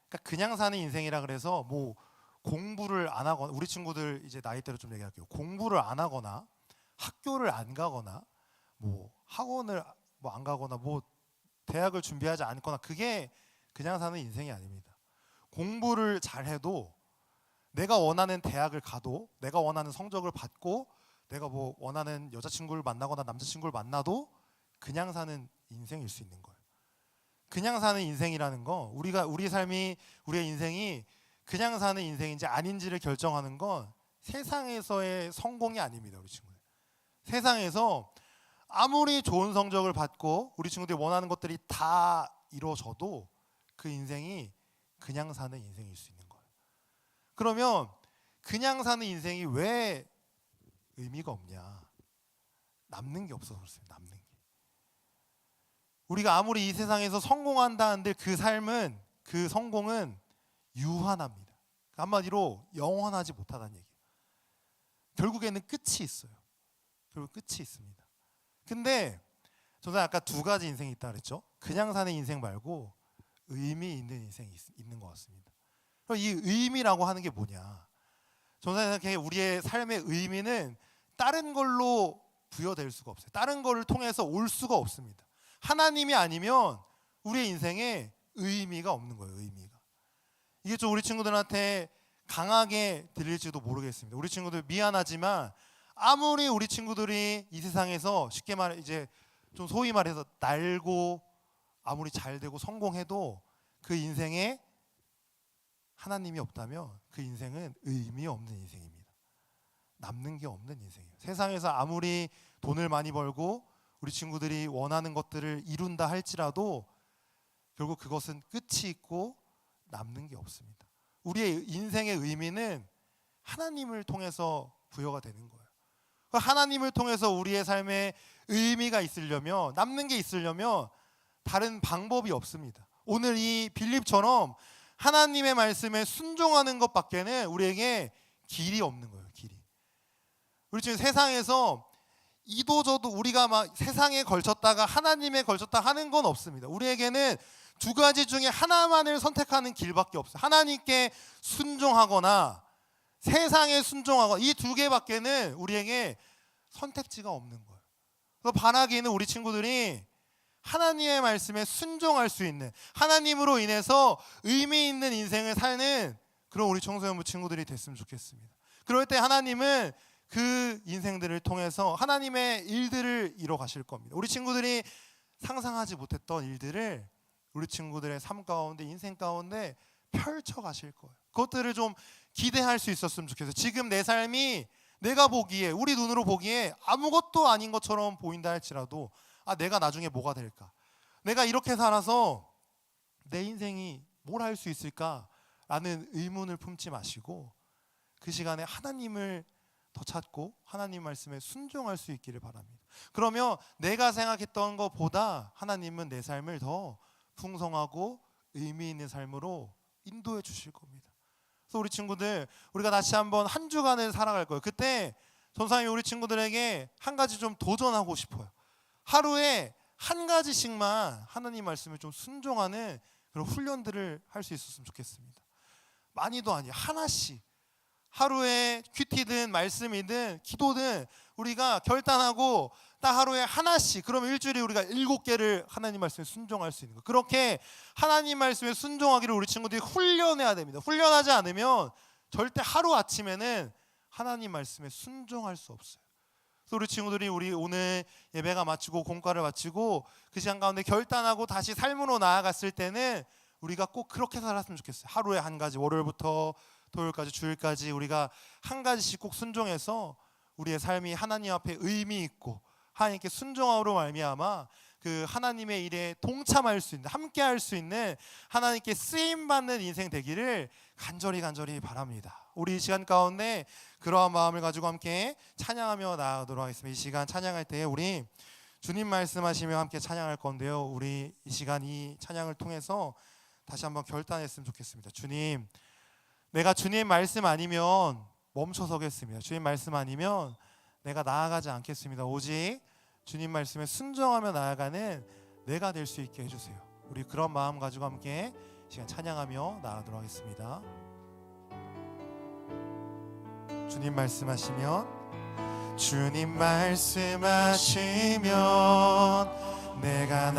그러니까 그냥 사는 인생이라 그래서 뭐 공부를 안 하거나, 우리 친구들 이제 나이대로 좀 얘기할게요. 공부를 안 하거나 학교를 안 가거나 뭐 학원을 뭐 안 가거나 뭐 대학을 준비하지 않거나, 그게 그냥 사는 인생이 아닙니다. 공부를 잘해도, 내가 원하는 대학을 가도, 내가 원하는 성적을 받고, 내가 뭐 원하는 여자친구를 만나거나 남자친구를 만나도 그냥 사는 인생일 수 있는 거예요. 그냥 사는 인생이라는 거, 우리의 삶이, 우리의 인생이 그냥 사는 인생인지 아닌지를 결정하는 건 세상에서의 성공이 아닙니다. 우리 친구들, 세상에서 아무리 좋은 성적을 받고 우리 친구들이 원하는 것들이 다 이루어져도 그 인생이 그냥 사는 인생일 수 있는 거예요. 그러면 그냥 사는 인생이 왜 의미가 없냐? 남는 게 없어서 그렇습니다. 남는 게. 우리가 아무리 이 세상에서 성공한다 한들 그 삶은, 그 성공은 유한합니다. 한마디로 영원하지 못하다는 얘기예요. 결국에는 끝이 있어요. 결국 끝이 있습니다. 근데 저는 아까 두 가지 인생이 있다 그랬죠. 그냥 사는 인생 말고 의미 있는 인생이 있는 것 같습니다. 그럼 이 의미라고 하는 게 뭐냐? 저는 생각해 우리의 삶의 의미는 다른 걸로 부여될 수가 없어요. 다른 거를 통해서 올 수가 없습니다. 하나님이 아니면 우리의 인생에 의미가 없는 거예요. 의미가. 이게 좀 우리 친구들한테 강하게 들릴지도 모르겠습니다. 우리 친구들 미안하지만 아무리 우리 친구들이 이 세상에서 쉽게 말해 이제 좀 소위 말해서 날고 아무리 잘 되고 성공해도 그 인생에 하나님이 없다면 그 인생은 의미 없는 인생입니다. 남는 게 없는 인생이에요. 세상에서 아무리 돈을 많이 벌고 우리 친구들이 원하는 것들을 이룬다 할지라도 결국 그것은 끝이 있고 남는 게 없습니다. 우리의 인생의 의미는 하나님을 통해서 부여가 되는 거예요. 하나님을 통해서 우리의 삶에 의미가 있으려면, 남는 게 있으려면 다른 방법이 없습니다. 오늘 이 빌립처럼 하나님의 말씀에 순종하는 것밖에는 우리에게 길이 없는 거예요. 길이. 우리 지금 세상에서 이도저도 우리가 막 세상에 걸쳤다가 하나님에 걸쳤다 하는 건 없습니다. 우리에게는 두 가지 중에 하나만을 선택하는 길밖에 없어요. 하나님께 순종하거나 세상에 순종하거나, 이 두 개밖에는 우리에게 선택지가 없는 거예요. 그래서 바라기는 우리 친구들이 하나님의 말씀에 순종할 수 있는, 하나님으로 인해서 의미 있는 인생을 사는 그런 우리 청소년부 친구들이 됐으면 좋겠습니다. 그럴 때 하나님은 그 인생들을 통해서 하나님의 일들을 이뤄 가실 겁니다. 우리 친구들이 상상하지 못했던 일들을 우리 친구들의 삶 가운데, 인생 가운데 펼쳐 가실 거예요. 그것들을 좀 기대할 수 있었으면 좋겠어요. 지금 내 삶이 내가 보기에, 우리 눈으로 보기에 아무것도 아닌 것처럼 보인다 할지라도, 내가 나중에 뭐가 될까? 내가 이렇게 살아서 내 인생이 뭘 할 수 있을까라는 의문을 품지 마시고 그 시간에 하나님을 더 찾고 하나님 말씀에 순종할 수 있기를 바랍니다. 그러면 내가 생각했던 것보다 하나님은 내 삶을 더 풍성하고 의미 있는 삶으로 인도해 주실 겁니다. 그래서 우리 친구들, 우리가 다시 한번 한 주간을 살아갈 거예요. 그때 전사님이 우리 친구들에게 한 가지 좀 도전하고 싶어요. 하루에 한 가지씩만 하나님 말씀을 좀 순종하는 그런 훈련들을 할 수 있었으면 좋겠습니다. 많이도 아니에요. 하나씩 하루에 큐티든 말씀이든 기도든 우리가 결단하고 딱 하루에 하나씩, 그러면 일주일에 우리가 7개를 하나님 말씀에 순종할 수 있는 거. 그렇게 하나님 말씀에 순종하기를 우리 친구들이 훈련해야 됩니다. 훈련하지 않으면 절대 하루 아침에는 하나님 말씀에 순종할 수 없어요. 그래서 우리 친구들이 우리 오늘 예배가 마치고 공과를 마치고 그 시간 가운데 결단하고 다시 삶으로 나아갔을 때는 우리가 꼭 그렇게 살았으면 좋겠어요. 하루에 한 가지, 월요일부터 토요일까지, 주일까지 우리가 한 가지씩 꼭 순종해서 우리의 삶이 하나님 앞에 의미 있고 하나님께 순종함으로 말미암아 그 하나님의 일에 동참할 수 있는, 함께할 수 있는, 하나님께 쓰임 받는 인생 되기를 간절히 바랍니다. 우리 이 시간 가운데 그러한 마음을 가지고 함께 찬양하며 나아가도록 하겠습니다. 이 시간 찬양할 때에 우리 주님 말씀하시며 함께 찬양할 건데요. 우리 이 시간 이 찬양을 통해서 다시 한번 결단했으면 좋겠습니다. 주님, 내가 주님 말씀 아니면 멈춰서겠습니다. 주님 말씀 아니면 내가 나아가지 않겠습니다. 오직 주님 말씀에 순종하며 나아가는 내가 될 수 있게 해주세요. 우리 그런 마음 가지고 함께 시간 찬양하며 나아가도록 하겠습니다. 주님 말씀하시면, 주님 말씀하시면 내가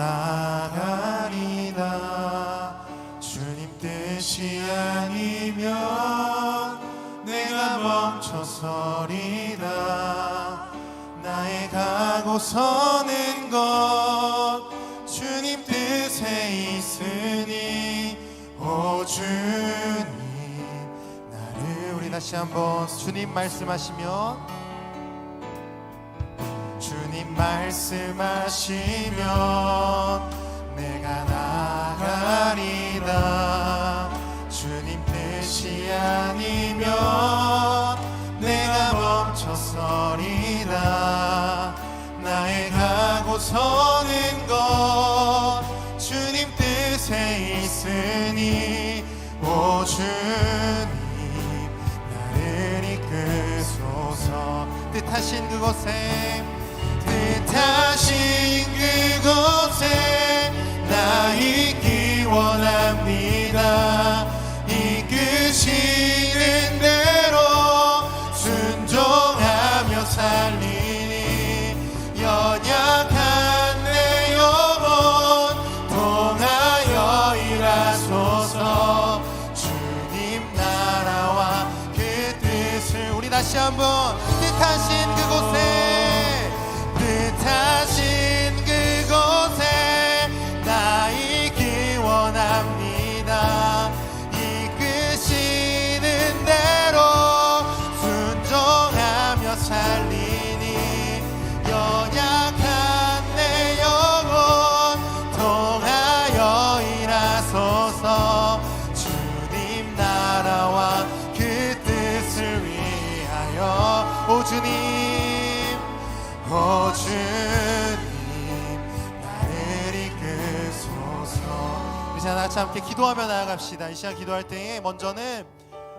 나아가리다. 주님 뜻이 아니면 내가 멈춰서리다. 나의 가고 서는 것 주님 뜻에 있으니 오 주님 나를. 우리 다시 한번 주님 말씀하시면, 주님 말씀하시면 내가 나가리다. 주님 뜻이 아니면 내가 멈춰서리다. 나의 가고 서는 것 주님 뜻에 있으니 오 주님 나를 이끄소서. 뜻하신 그곳에, 뜻하신 그곳에 나 있기 원합니다. 이끄시는 대로 순종하며 살리니 연약한 내 영혼 통하여 일하소서. 주님 나라와 그 뜻을. 우리 다시 한번 뜻하신 그곳에, 뜻하신 그곳에 나 있기 원합니다. 이끄시는 대로 순종하며 살리니 연약한 내 영혼 통하여 일하소서. 주님 나라와 그 뜻을 위하여 오 주님, 오 주님 나를 이끄소서. 이 시간 같이 함께 기도하며 나아갑시다. 이 시간 기도할 때에 먼저는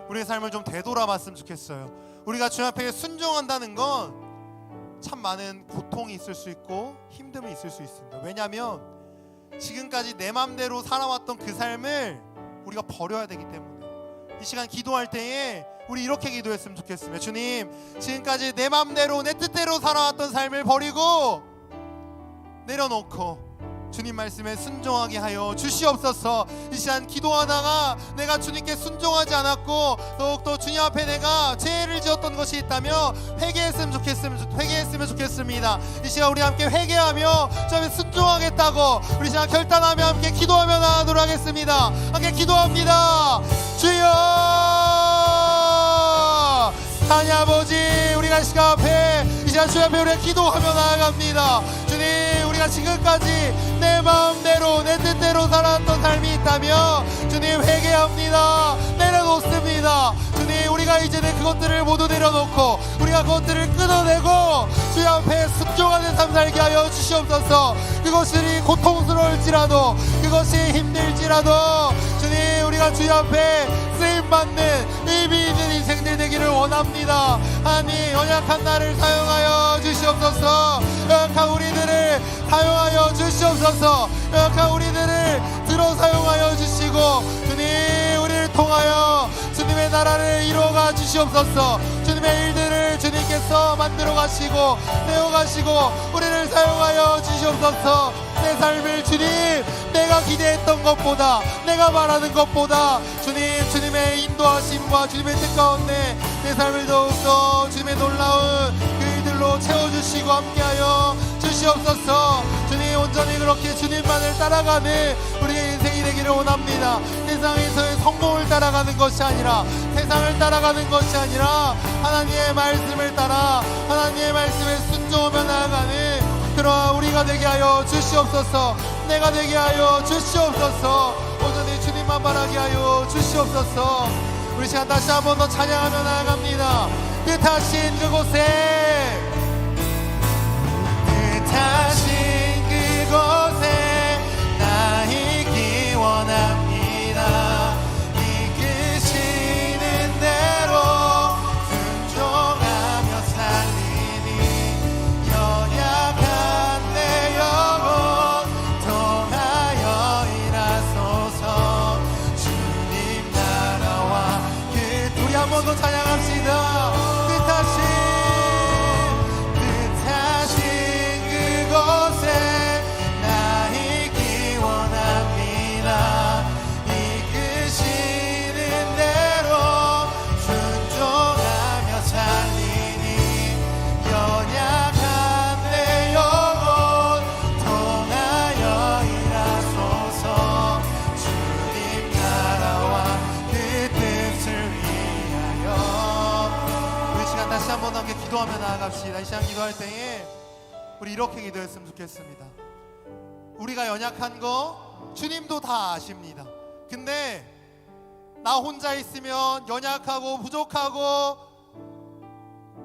우리의 삶을 좀 되돌아봤으면 좋겠어요. 우리가 주 앞에 순종한다는 건 참 많은 고통이 있을 수 있고 힘듦이 있을 수 있습니다. 왜냐하면 지금까지 내 맘대로 살아왔던 그 삶을 우리가 버려야 되기 때문에 이 시간 기도할 때에 우리 이렇게 기도했으면 좋겠습니다. 주님, 지금까지 내 맘대로 내 뜻대로 살아왔던 삶을 버리고 내려놓고 주님 말씀에 순종하게 하여 주시옵소서. 이 시간 기도하다가 내가 주님께 순종하지 않았고 더욱더 주님 앞에 내가 죄를 지었던 것이 있다며 회개했으면 좋겠습니다. 이 시간 우리 함께 회개하며 주 앞에 순종하겠다고 우리 시간 결단하며 함께 기도하며 나아가도록 하겠습니다. 함께 기도합니다. 주여, 하나님 아버지, 우리가 이 시간 앞에 이 시간 주님 앞에 우리가 기도하며 나아갑니다. 주님, 우리가 지금까지 내 마음대로 내 뜻대로 살아왔던 삶이 있다며 주님 회개합니다. 내려놓습니다. 주님, 우리가 이제는 그것들을 모두 내려놓고 우리가 그것들을 끊어내고 주님 앞에 순종하는 삶 살게 하여 주시옵소서. 그것이 고통스러울지라도 그것이 힘들지라도 주님, 우리가 주님 앞에 쓰임받는 의미 있는 인생들 되기를 원합니다. 하나님, 연약한 나를 사용하여 주시옵소서. 연약한 우리들을 사용하여 주시옵소서. 연약한 우리들을 들어 사용하여 주시고 주님, 우리를 통하여 주님의 나라를 이루어가 주시옵소서. 주님의 일들을 주님께서 만들어 가시고 세워 가시고 우리를 사용하여 주시옵소서. 내 삶을 주님, 내가 기대했던 것보다, 내가 바라는 것보다 주님의 인도하심과 주님의 뜻 가운데 내 삶을 더욱더 주님의 놀라운 그 일들로 채워주시고 함께하여 주시옵소서. 주님, 온전히 그렇게 주님만을 따라가는 우리의 인생이 되기를 원합니다. 세상에서의 성공을 따라가는 것이 아니라, 세상을 따라가는 것이 아니라 하나님의 말씀을 따라 하나님의 말씀에 순종하며 나아가는 그러한 우리가 되게 하여 주시옵소서. 내가 되게 하여 주시옵소서. 온전히 주님만 바라게 하여 주시옵소서. 우리 시간 다시 한 번 더 찬양하며 나아갑니다. 뜻하신 그곳에, 뜻하신 그곳에 나 있기 원합니다. 이끄시는 대로 순종하며 살리니 연약한 내 영혼 통하여 일하소서. 주님 나라와 그 우리 한 번 더 찬양합시다. 뜻하신 그곳에 나 있기 원합니다. 이끄시는 대로 순종하며 살리니 연약한 내 영혼 통하여 일하소서. 주님 나라와 그 뜻을 위하여. 우리 시간 다시 한 번 더 함께 기도하며 나아갑시다. 이 시간 기도할 때에 우리 이렇게 기도했으면 좋겠습니다. 우리가 연약한 거 주님도 다 아십니다. 근데 나 혼자 있으면 연약하고 부족하고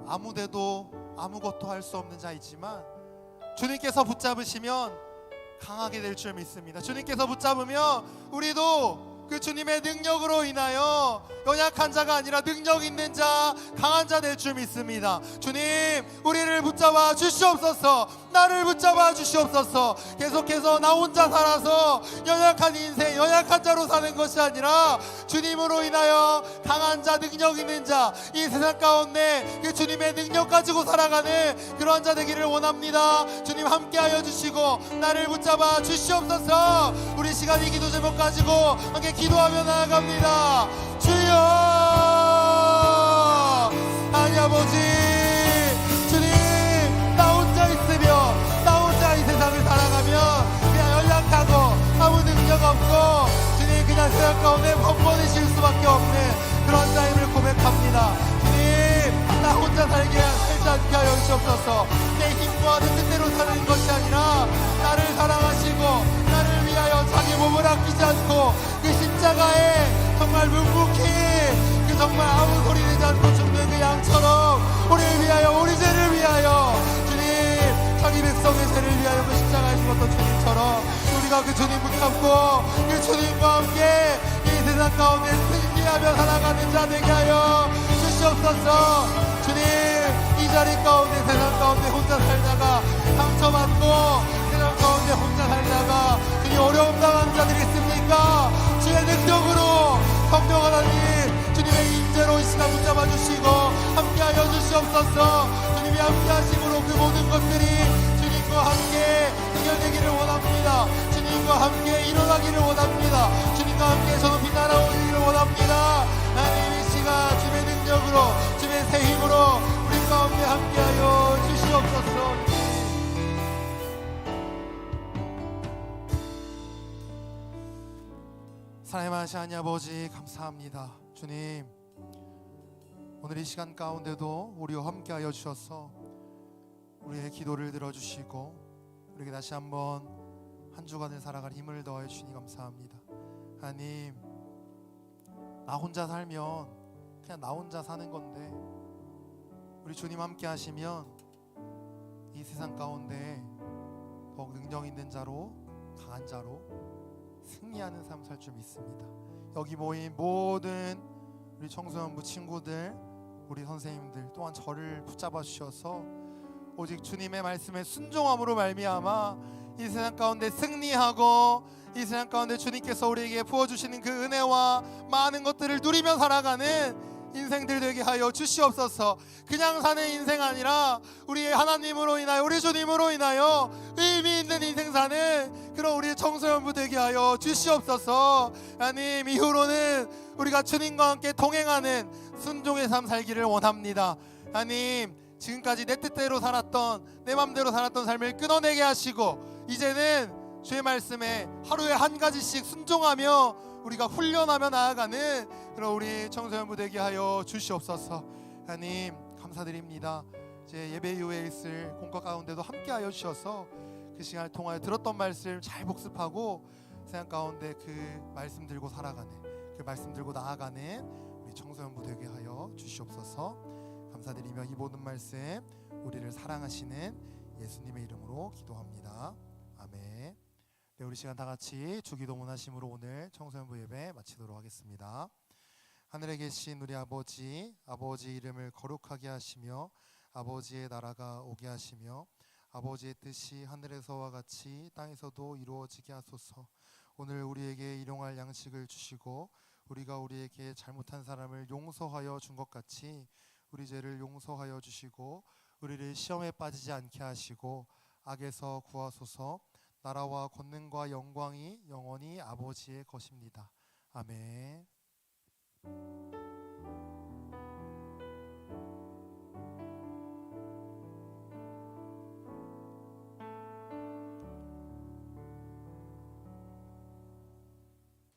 아무데도 아무것도 할 수 없는 자이지만 주님께서 붙잡으시면 강하게 될 줄 믿습니다. 주님께서 붙잡으면 우리도 그 주님의 능력으로 인하여 연약한 자가 아니라 능력 있는 자, 강한 자 될 줄 믿습니다. 주님, 우리를 붙잡아 주시옵소서. 나를 붙잡아 주시옵소서. 계속해서 나 혼자 살아서 연약한 인생, 연약한 자로 사는 것이 아니라 주님으로 인하여 강한 자, 능력 있는 자, 이 세상 가운데 그 주님의 능력 가지고 살아가는 그러한 자 되기를 원합니다. 주님 함께하여 주시고 나를 붙잡아 주시옵소서. 우리 시간 이 기도 제목 가지고 함께 기도하며 나아갑니다. 주여, 하나님 아버지, 주님, 나 혼자 있으며 나 혼자 이 세상을 살아가면 그냥 연약하고 아무 능력 없고 주님 그냥 세상 가운데 뻔뻔해질 수밖에 없는 그런 자임을 고백합니다. 주님, 나 혼자 살지 않게 하여 주시옵소서. 내 힘과 내 뜻대로 사는 것이 아니라 나를 사랑하시고 나를 위하여 자기 몸을 아끼지 않고 그 십자가에 정말 묵묵히 그 정말 아무 소리 내지 않고 죽는 그 양처럼 우리를 위하여, 우리 죄를 위하여, 주님 자기 백성의 죄를 위하여 그 십자가에 죽었던 주님처럼 우리가 그 주님 붙잡고 그 주님과 함께 이 세상 가운데 승리하며 살아가는 자 되게 하여 주시옵소서. 주님, 이 자리 가운데 세상 가운데 혼자 살다가 상처받고 세상 가운데 혼자 살다가 주님 어려움 당한 자들이 있습니까? 주의 능력으로 성령 하나님 주님의 임재로 이 시간 붙잡아 주시고 함께하여 주시옵소서. 주님이 함께하심으로 그 모든 것들이 주님과 함께 해결되기를 원합니다. 주님과 함께 일어나기를 원합니다. 주님과 함께 저 높이 날아오기를 원합니다. 하나님 이 시간 주님의 능력으로 주님의 새 힘으로 우리 가운데 함께하여 주시옵소서. 사랑의 많으신 하나님 아버지 감사합니다. 주님, 오늘 이 시간 가운데도 우리와 함께하여 주셔서 우리의 기도를 들어주시고 우리에게 다시 한번 한 주간을 살아갈 힘을 더해 주시니 감사합니다. 하나님, 나 혼자 살면 그냥 나 혼자 사는 건데 우리 주님 함께 하시면 이 세상 가운데 더욱 능력 있는 자로, 강한 자로 승리하는 삶 살 줄 믿습니다. 여기 모인 모든 우리 청소년부 친구들, 우리 선생님들 또한 저를 붙잡아 주셔서 오직 주님의 말씀에 순종함으로 말미암아 이 세상 가운데 승리하고 이 세상 가운데 주님께서 우리에게 부어주시는 그 은혜와 많은 것들을 누리며 살아가는 인생들 되게 하여 주시옵소서. 그냥 사는 인생 아니라 우리의 하나님으로 인하여, 우리 주님으로 인하여 의미 있는 인생 사는 그런 우리의 청소년부 되게 하여 주시옵소서. 하나님, 이후로는 우리가 주님과 함께 동행하는 순종의 삶 살기를 원합니다. 하나님, 지금까지 내 뜻대로 살았던, 내 맘대로 살았던 삶을 끊어내게 하시고 이제는 주의 말씀에 하루에 한 가지씩 순종하며 우리가 훈련하며 나아가는 그런 우리 청소년부 되게 하여 주시옵소서. 하나님, 감사드립니다. 이제 예배 이후에 있을 공과 가운데도 함께 하여 주셔서 그 시간을 통하여 들었던 말씀 잘 복습하고 세상 가운데 그 말씀 들고 살아가는, 그 말씀 들고 나아가는 우리 청소년부 되게 하여 주시옵소서. 감사드리며 이 모든 말씀 우리를 사랑하시는 예수님의 이름으로 기도합니다. 아멘. 네, 우리 시간 다 같이 주기도문 하심으로 오늘 청소년부 예배 마치도록 하겠습니다. 하늘에 계신 우리 아버지, 아버지 이름을 거룩하게 하시며 아버지의 나라가 오게 하시며 아버지의 뜻이 하늘에서와 같이 땅에서도 이루어지게 하소서. 오늘 우리에게 일용할 양식을 주시고 우리가 우리에게 잘못한 사람을 용서하여 준 것 같이 우리 죄를 용서하여 주시고 우리를 시험에 빠지지 않게 하시고 악에서 구하소서. 나라와 권능과 영광이 영원히 아버지의 것입니다. 아멘.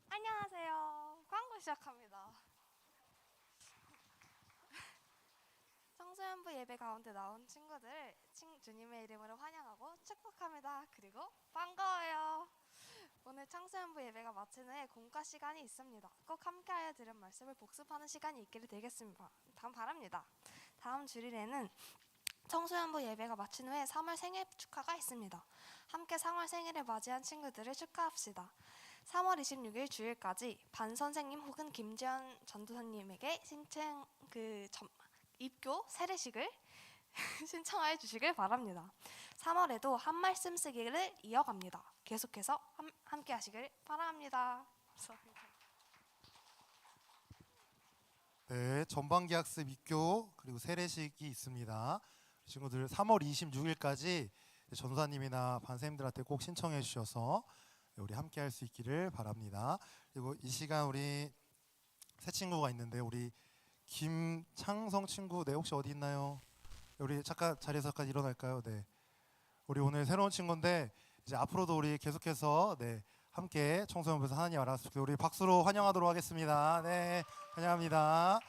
안녕하세요. 광고 시작합니다. 청소년부 예배 가운데 나온 친구들 주님의 이름으로 환영하고 축복합니다. 그리고 반가워요. 오늘 청소년부 예배가 마친 후에 공과 시간이 있습니다. 꼭 함께하여 들은 말씀을 복습하는 시간이 있기를 되겠습니다. 바랍니다. 다음 주일에는 청소년부 예배가 마친 후에 3월 생일 축하가 있습니다. 함께 3월 생일을 맞이한 친구들을 축하합시다. 3월 26일 주일까지 반 선생님 혹은 김지연 전도사님에게 신청 입교 세례식을 신청해 주시길 바랍니다. 3월에도 한 말씀 쓰기를 이어갑니다. 계속해서 함께 하시길 바랍니다. 감사합니다. 네, 전반기 학습 입교 그리고 세례식이 있습니다. 친구들 3월 26일까지 전도사님이나 반선생님들한테 꼭 신청해 주셔서 우리 함께 할 수 있기를 바랍니다. 그리고 이 시간 우리 새 친구가 있는데 우리 김창성 친구, 네, 혹시 어디 있나요? 우리 잠깐 자리에서 잠깐 일어날까요? 네, 우리 오늘 새로운 친구인데 이제 앞으로도 우리 계속해서 네 함께 청소년부에서 하나님 알아주시고 우리 박수로 환영하도록 하겠습니다. 네, 환영합니다.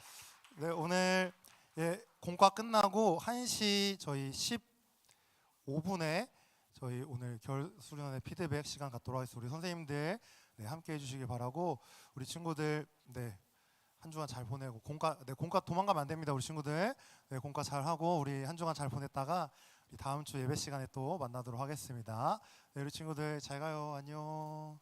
네, 오늘 공과 끝나고 1시 저희 15분에 저희 오늘 결수련의 피드백 시간 갖도록 하겠습니다. 우리 선생님들 네, 함께 해주시기 바라고 우리 친구들 네. 한 주간 잘 보내고 공과 도망가면 안 됩니다. 우리 친구들 네, 공과 잘 하고 우리 한 주간 잘 보냈다가 우리 다음 주 예배 시간에 또 만나도록 하겠습니다. 네, 우리 친구들 잘 가요. 안녕.